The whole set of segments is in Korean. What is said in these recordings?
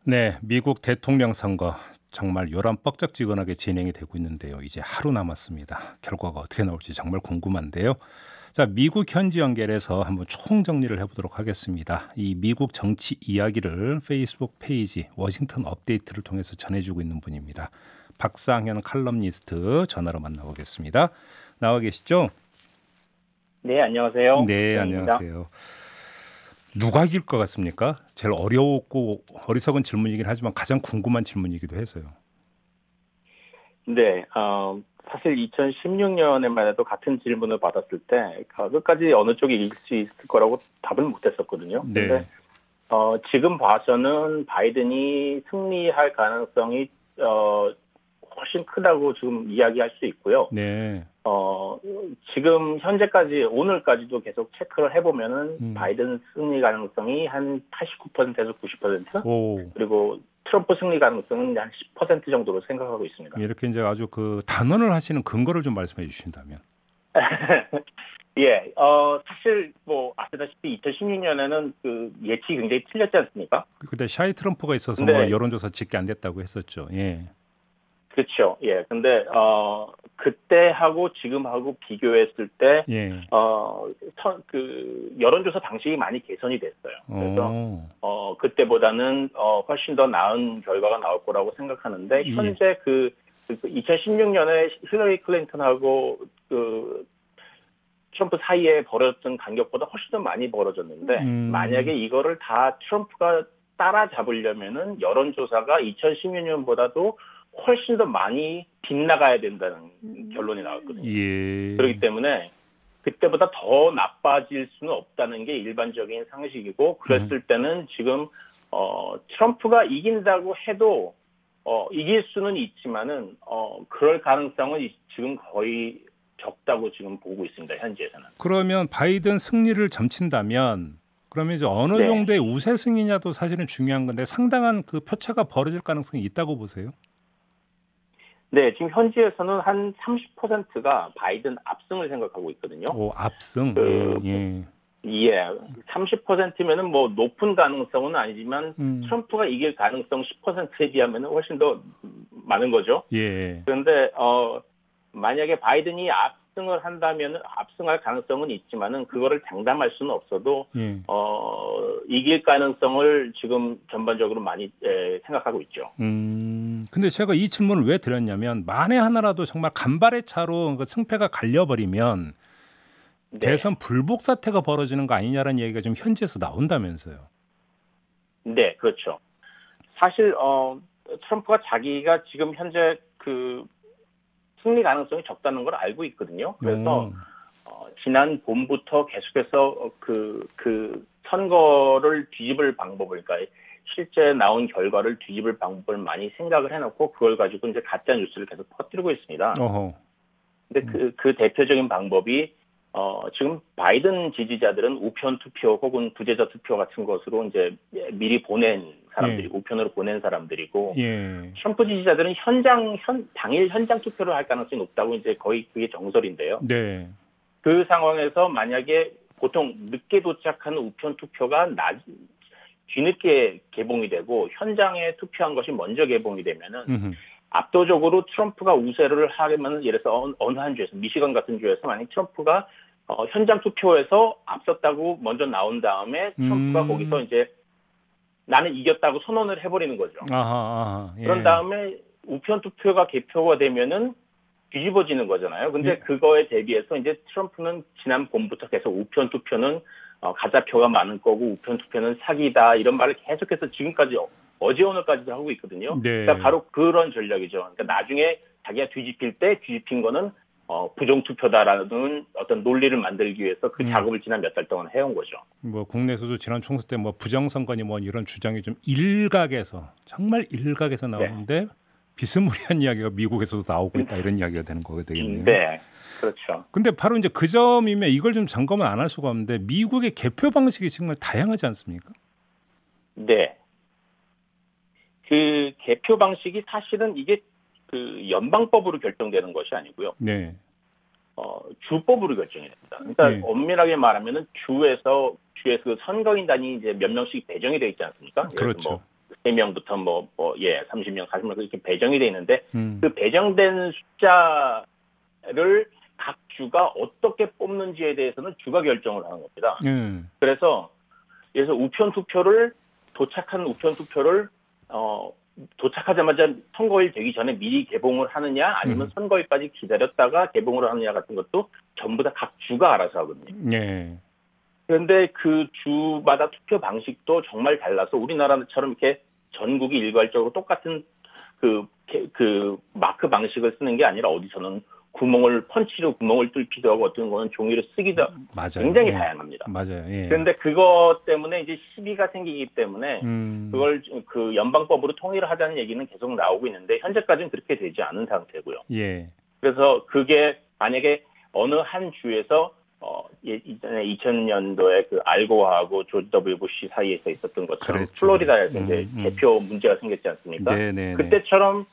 네, 미국 대통령 선거 정말 요란뻑적지근하게 진행이 되고 있는데요. 이제 하루 남았습니다. 결과가 어떻게 나올지 정말 궁금한데요. 자, 미국 현지 연결해서 한번 총정리를 해보도록 하겠습니다. 이 미국 정치 이야기를 페이스북 페이지 워싱턴 업데이트를 통해서 전해주고 있는 분입니다. 박상현 칼럼니스트 전화로 만나보겠습니다. 나와 계시죠? 네, 안녕하세요. 네, 박정입니다. 안녕하세요. 누가 이길 것 같습니까? 제일 어려웠고 어리석은 질문이긴 하지만 가장 궁금한 질문이기도 해서요. 네, 사실 2016년에만 해도 같은 질문을 받았을 때 끝까지 어느 쪽이 이길 수 있을 거라고 답을 못했었거든요. 네. 근데 지금 봐서는 바이든이 승리할 가능성이 훨씬 크다고 지금 이야기할 수 있고요. 네. 지금 현재까지 오늘까지도 계속 체크를 해보면은 바이든 승리 가능성이 한 89%에서 90% 오. 그리고 트럼프 승리 가능성은 한 10% 정도로 생각하고 있습니다. 이렇게 이제 아주 그 단언을 하시는 근거를 좀 말씀해 주신다면. 예, 사실 뭐 아시다시피 2016년에는 그 예측이 굉장히 틀렸지 않습니까? 그때 샤이 트럼프가 있어서 근데 뭐 여론조사 짓게 안 됐다고 했었죠. 예. 그렇죠. 예, 근데 그때하고 지금하고 비교했을 때 예. 그 여론조사 방식이 많이 개선이 됐어요. 그래서 오. 그때보다는 훨씬 더 나은 결과가 나올 거라고 생각하는데 예. 현재 그 2016년에 힐러리 클린턴하고 그 트럼프 사이에 벌어졌던 간격보다 훨씬 더 많이 벌어졌는데 만약에 이거를 다 트럼프가 따라잡으려면은 여론조사가 2016년보다도 훨씬 더 많이 빗나가야 된다는 결론이 나왔거든요. 예. 그렇기 때문에 그때보다 더 나빠질 수는 없다는 게 일반적인 상식이고 그랬을 때는 지금 트럼프가 이긴다고 해도 이길 수는 있지만은 그럴 가능성은 지금 거의 적다고 지금 보고 있습니다. 현지에서는. 그러면 바이든 승리를 점친다면 그러면 이제 어느 네. 정도의 우세 승이냐도 사실은 중요한 건데 상당한 그 표차가 벌어질 가능성이 있다고 보세요? 네, 지금 현지에서는 한 30%가 바이든 압승을 생각하고 있거든요. 오, 압승. 예. 예, 30%면은 뭐 높은 가능성은 아니지만 트럼프가 이길 가능성 10%에 비하면 훨씬 더 많은 거죠. 예. 그런데 만약에 바이든이 압승을 한다면 압승할 가능성은 있지만은 그거를 장담할 수는 없어도 예. 이길 가능성을 지금 전반적으로 많이 생각하고 있죠. 근데 제가 이 질문을 왜 드렸냐면 만에 하나라도 정말 간발의 차로 승패가 갈려버리면 네. 대선 불복 사태가 벌어지는 거 아니냐라는 얘기가 좀 현지에서 나온다면서요. 네, 그렇죠. 사실 트럼프가 자기가 지금 현재 그 승리 가능성이 적다는 걸 알고 있거든요. 그래서 지난 봄부터 계속해서 그 선거를 뒤집을 방법을, 그러니까 실제 나온 결과를 뒤집을 방법을 많이 생각을 해놓고 그걸 가지고 이제 가짜 뉴스를 계속 퍼뜨리고 있습니다. 근데 그 대표적인 방법이 지금 바이든 지지자들은 우편 투표 혹은 부재자 투표 같은 것으로 이제 미리 보낸 사람들이 우편으로 보낸 사람들이고 트럼프 지지자들은 당일 현장 투표를 할 가능성이 높다고 이제 거의 그게 정설인데요. 네. 그 상황에서 만약에 보통 늦게 도착하는 우편 투표가 뒤늦게 개봉이 되고 현장에 투표한 것이 먼저 개봉이 되면은 압도적으로 트럼프가 우세를 하려면 예를 들어서 어느 한 주에서 미시건 같은 주에서 만약 트럼프가 현장 투표에서 앞섰다고 먼저 나온 다음에 트럼프가 거기서 이제 나는 이겼다고 선언을 해버리는 거죠. 예. 그런 다음에 우편 투표가 개표가 되면은 뒤집어지는 거잖아요. 근데 그거에 대비해서 이제 트럼프는 지난 봄부터 계속 우편 투표는 가짜표가 많은 거고 우편 투표는 사기다 이런 말을 계속해서 지금까지 어제 오늘까지도 하고 있거든요. 네. 그러니까 바로 그런 전략이죠. 그러니까 나중에 자기가 뒤집힐 때 뒤집힌 거는 부정투표다라는 어떤 논리를 만들기 위해서 그 작업을 지난 몇 달 동안 해온 거죠. 뭐 국내에서도 지난 총선 때 뭐 부정선거니 뭐 이런 주장이 좀 정말 일각에서 나오는데 비스무리한 이야기가 미국에서도 나오고 있다 이런 이야기가 되는 거가 되겠네요. 네, 그렇죠. 근데 바로 이제 그 점이면 이걸 좀 점검을 안 할 수가 없는데 미국의 개표 방식이 정말 다양하지 않습니까? 네. 그 개표 방식이 사실은 이게 그 연방법으로 결정되는 것이 아니고요. 네. 주법으로 결정이 됩니다. 그러니까 엄밀하게 말하면은 주에서 그 선거인단이 이제 몇 명씩 배정이 되어 있지 않습니까? 그렇죠. 뭐 3명부터 30명, 40명 이렇게 배정이 돼 있는데 그 배정된 숫자를 각 주가 어떻게 뽑는지에 대해서는 주가 결정을 하는 겁니다. 그래서 우편 투표를 도착하자마자 선거일 되기 전에 미리 개봉을 하느냐 아니면 선거일까지 기다렸다가 개봉을 하느냐 같은 것도 전부 다 각 주가 알아서 하거든요. 네. 그런데 그 주마다 투표 방식도 정말 달라서 우리나라처럼 이렇게 전국이 일괄적으로 똑같은 그 마크 방식을 쓰는 게 아니라 어디서는 펀치로 구멍을 뚫기도 하고 어떤 거는 종이로 쓰기도 맞아요. 굉장히 다양합니다. 맞아요. 예. 그런데 그것 때문에 이제 시비가 생기기 때문에 그걸 그 연방법으로 통일을 하자는 얘기는 계속 나오고 있는데 현재까지는 그렇게 되지 않은 상태고요. 예. 그래서 그게 만약에 어느 한 주에서 이전에 2000년도에 그 알고하고 조지 W 부시 사이에서 있었던 것처럼 그랬죠. 플로리다에서 이제 개표 문제가 생겼지 않습니까? 네네. 그때처럼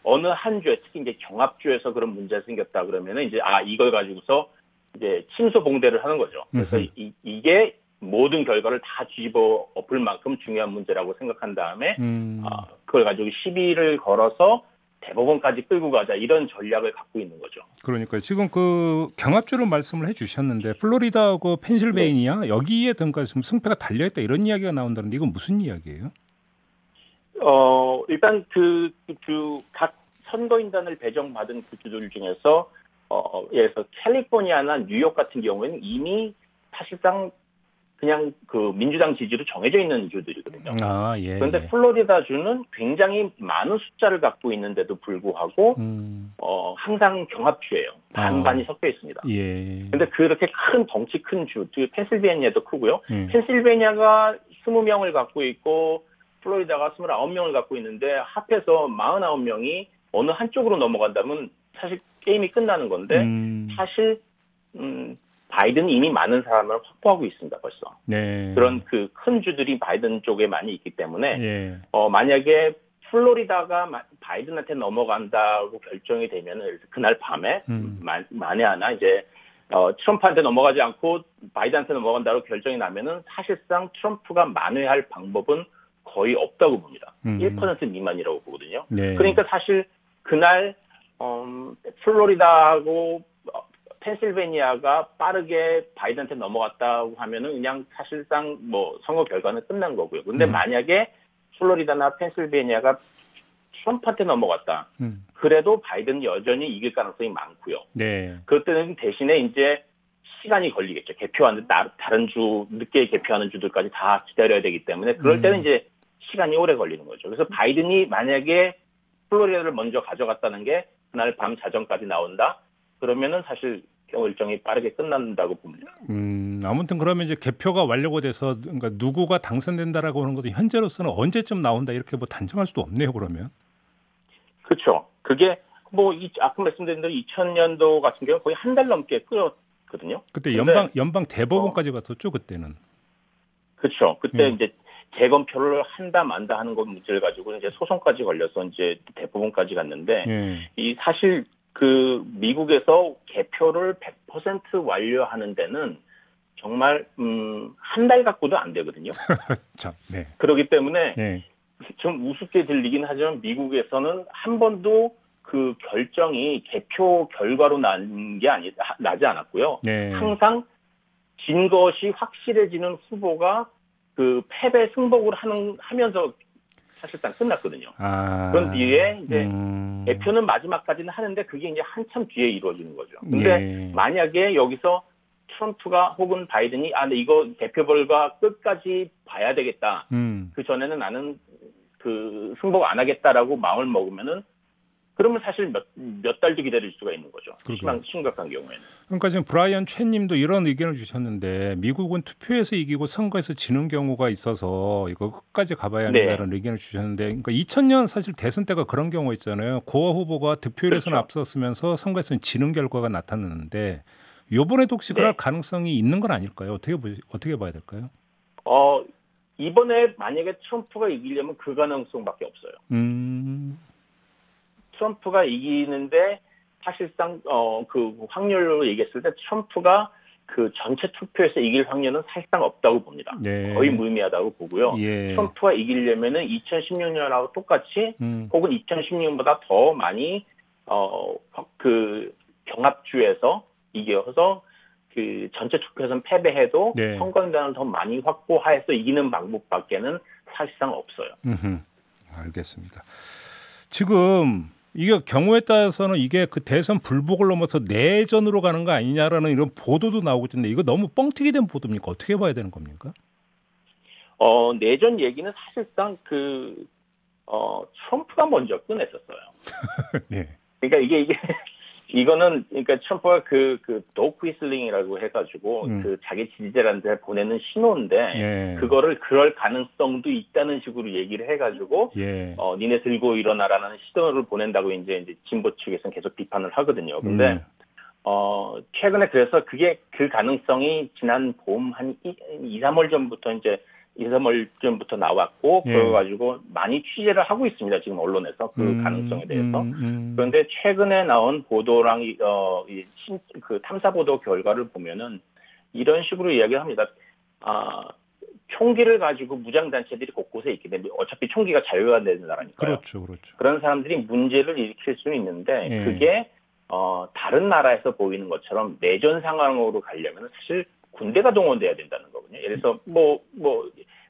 어느 한 주에 특히 이제 경합주에서 그런 문제가 생겼다 그러면은 이제 이걸 가지고서 이제 침소봉대를 하는 거죠. 그래서 이게 모든 결과를 다 뒤집어 엎을 만큼 중요한 문제라고 생각한 다음에 그걸 가지고 시비를 걸어서 대법원까지 끌고 가자 이런 전략을 갖고 있는 거죠. 그러니까 지금 그 경합주로 말씀을 해주셨는데 플로리다하고 펜실베이니아 여기에 등가 지금 승패가 달려있다 이런 이야기가 나온다는데 이건 무슨 이야기예요? 일단 각 선거인단을 배정받은 그 주들 중에서 예를 들어서 캘리포니아나 뉴욕 같은 경우에는 이미 사실상 그냥 그 민주당 지지로 정해져 있는 주들이거든요. 예. 그런데 플로리다 주는 굉장히 많은 숫자를 갖고 있는데도 불구하고 항상 경합주예요. 반반이 섞여 있습니다. 예. 그런데 그렇게 덩치 큰 주, 펜실베니아도 크고요. 펜실베니아가 20명을 갖고 있고 플로리다가 29명을 갖고 있는데 합해서 49명이 어느 한쪽으로 넘어간다면 사실 게임이 끝나는 건데 사실 바이든이 이미 많은 사람을 확보하고 있습니다. 벌써. 네. 그런 그 큰 주들이 바이든 쪽에 많이 있기 때문에 예. 만약에 플로리다가 바이든한테 넘어간다고 결정이 되면 그날 밤에 만에 하나 이제 트럼프한테 넘어가지 않고 바이든한테 넘어간다고 결정이 나면은 사실상 트럼프가 만회할 방법은 거의 없다고 봅니다. 1% 미만이라고 보거든요. 네. 그러니까 사실 그날 플로리다하고 펜실베니아가 빠르게 바이든한테 넘어갔다고 하면은 그냥 사실상 선거 결과는 끝난 거고요. 근데 만약에 플로리다나 펜실베니아가 트럼프한테 넘어갔다. 그래도 바이든이 여전히 이길 가능성이 많고요. 네. 그때는 대신에 이제 시간이 걸리겠죠. 개표하는 다른 주 늦게 개표하는 주들까지 다 기다려야 되기 때문에 그럴 때는 이제 시간이 오래 걸리는 거죠. 그래서 바이든이 만약에 플로리다를 먼저 가져갔다는 게 그날 밤 자정까지 나온다. 그러면은 사실 일정이 빠르게 끝난다고 봅니다. 아무튼 그러면 이제 개표가 완료가 돼서 그러니까 누구가 당선된다라고 하는 것은 현재로서는 언제쯤 나온다 이렇게 단정할 수도 없네요. 그러면. 그렇죠. 그게 아까 말씀드린 대로 2000년도 같은 경우 거의 한 달 넘게 끌었거든요. 그때 연방 대법원까지 갔었죠. 그때는. 그렇죠. 그때 이제 재검표를 한다 만다 하는 것 문제를 가지고 이제 소송까지 걸려서 이제 대법원까지 갔는데 이 사실 그 미국에서 개표를 100% 완료하는 데는 정말 한 달 갖고도 안 되거든요. 참, 네. 그렇기 때문에 좀 우습게 들리긴 하지만 미국에서는 한 번도 그 결정이 개표 결과로 나지 않았고요. 네. 항상 진 것이 확실해지는 후보가 그 패배 승복을 하면서 사실상 끝났거든요. 그런 뒤에 이제 개표는 마지막까지는 하는데 그게 이제 한참 뒤에 이루어지는 거죠. 근데 만약에 여기서 트럼프가 혹은 바이든이 근데 이거 개표 결과 끝까지 봐야 되겠다. 그 전에는 나는 그 승복 안 하겠다라고 마음을 먹으면은 그러면 사실 몇 달도 기다릴 수가 있는 거죠. 심각한 경우에는. 그러니까 지금 브라이언 최님도 이런 의견을 주셨는데 미국은 투표에서 이기고 선거에서 지는 경우가 있어서 이거 끝까지 가봐야 한다는 의견을 주셨는데 그러니까 2000년 사실 대선 때가 그런 경우 있잖아요. 고어 후보가 득표율에서는 앞섰으면서 선거에서는 지는 결과가 나타났는데 이번에도 혹시 그럴 가능성이 있는 건 아닐까요? 어떻게 봐야 될까요? 이번에 만약에 트럼프가 이기려면 그 가능성밖에 없어요. 트럼프가 이기는데 사실상 그 확률로 얘기했을 때 트럼프가 그 전체 투표에서 이길 확률은 사실상 없다고 봅니다. 네. 거의 무의미하다고 보고요. 예. 트럼프가 이기려면은 2016년하고 똑같이 혹은 2016년보다 더 많이 그 경합주에서 이겨서 그 전체 투표에서는 패배해도 네. 선거인단을 더 많이 확보해서 이기는 방법밖에는 사실상 없어요. 알겠습니다. 지금 이게 경우에 따라서는 이게 그 대선 불복을 넘어서 내전으로 가는 거 아니냐라는 이런 보도도 나오고 있는데 이거 너무 뻥튀기 된 보도입니까? 어떻게 봐야 되는 겁니까? 내전 얘기는 사실상 트럼프가 먼저 꺼냈었어요. 네. 그러니까 이거는 그러니까 트럼프가 그 도크 휘슬링이라고 해가지고 그 자기 지지자들한테 보내는 신호인데 예. 그럴 가능성도 있다는 식으로 얘기를 해가지고 예. 니네 들고 일어나라는 시도를 보낸다고 이제 진보 측에서는 계속 비판을 하거든요. 근데 최근에 그래서 그 가능성이 지난 봄 한 2, 3월 전부터 이제 2, 3월 전부터 나왔고 예. 그래가지고 많이 취재를 하고 있습니다. 지금 언론에서 그 가능성에 대해서. 그런데 최근에 나온 보도랑 그 탐사 보도 결과를 보면은 이런 식으로 이야기를 합니다. 총기를 가지고 무장 단체들이 곳곳에 있게 되면 어차피 총기가 자유가 되는 나라니까요. 그렇죠. 그런 사람들이 문제를 일으킬 수는 있는데 예. 그게 다른 나라에서 보이는 것처럼 내전 상황으로 가려면 사실 군대가 동원돼야 된다는 거거든요. 예를 들어서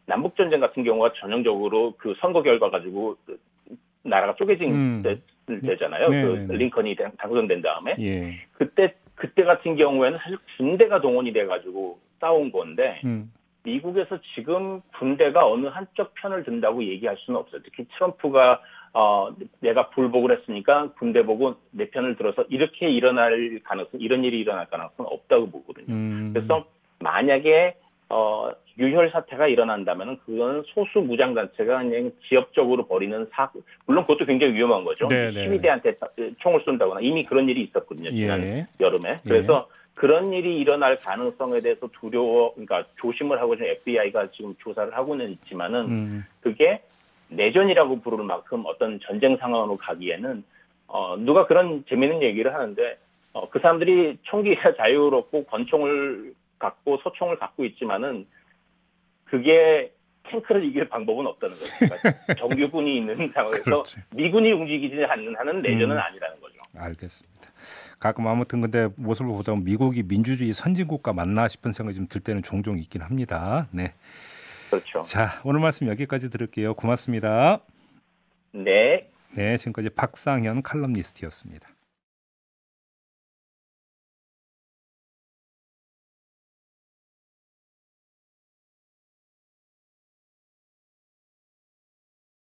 남북 전쟁 같은 경우가 전형적으로 그 선거 결과 가지고 나라가 쪼개진 때잖아요. 그 링컨이 당선된 다음에 예. 그때 같은 경우에는 사실 군대가 동원이 돼 가지고 싸운 건데 미국에서 지금 군대가 어느 한쪽 편을 든다고 얘기할 수는 없어요. 특히 트럼프가 내가 불복을 했으니까 군대 보고 내 편을 들어서 이런 일이 일어날 가능성은 없다고 보거든요. 그래서 만약에 유혈 사태가 일어난다면 그거는 소수 무장 단체가 그냥 지역적으로 벌이는 사고, 물론 그것도 굉장히 위험한 거죠. 시위대한테 총을 쏜다거나 이미 그런 일이 있었거든요. 지난 여름에. 그래서 그런 일이 일어날 가능성에 대해서 그러니까 조심을 하고 지금 FBI가 지금 조사를 하고는 있지만은 그게 내전이라고 부를 만큼 어떤 전쟁 상황으로 가기에는 누가 그런 재미있는 얘기를 하는데 그 사람들이 총기가 자유롭고 권총을 갖고 소총을 갖고 있지만은 그게 탱크를 이길 방법은 없다는 거죠. 그러니까 정규군이 있는 상황에서 그렇지. 미군이 움직이지 않는 한은 내전은 아니라는 거죠. 알겠습니다. 가끔 아무튼 근데 모습을 보다 보면 미국이 민주주의 선진국가 맞나 싶은 생각이 좀 들 때는 종종 있긴 합니다. 네. 그렇죠. 자, 오늘 말씀 여기까지 들을게요. 고맙습니다. 네. 네, 지금까지 박상현 칼럼니스트였습니다.